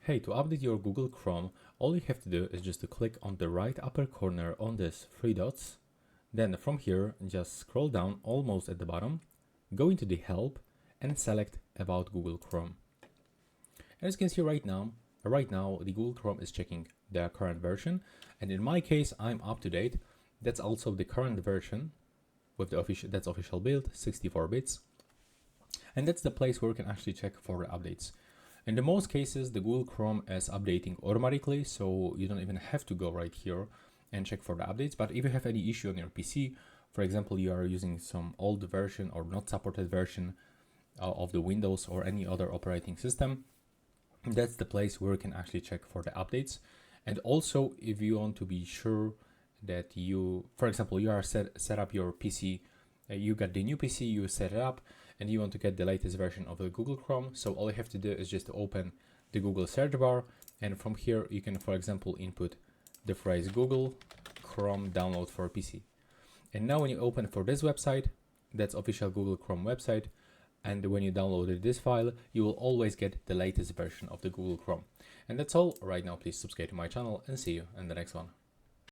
Hey, to update your Google Chrome, all you have to do is just to click on the right upper corner on this three dots. Then from here, just scroll down almost at the bottom, go into the help and select about Google Chrome. As you can see right now the Google Chrome is checking the current version. And in my case, I'm up to date. That's also the current version with the official build, 64 bits. And that's the place where you can actually check for the updates. In the most cases, the Google Chrome is updating automatically, so you don't even have to go right here and check for the updates. But if you have any issue on your PC, for example, you are using some old version or not supported version of the Windows or any other operating system, that's the place where you can actually check for the updates. And also, if you want to be sure that you, for example, you are set up your PC, you got the new PC, you set it up, and you want to get the latest version of the Google Chrome. So all you have to do is just open the Google search bar, and from here you can, for example, input the phrase Google Chrome download for PC. And now when you open for this website, that's official Google Chrome website, and when you downloaded this file, you will always get the latest version of the Google Chrome. And that's all right now. Please subscribe to my channel and see you in the next one.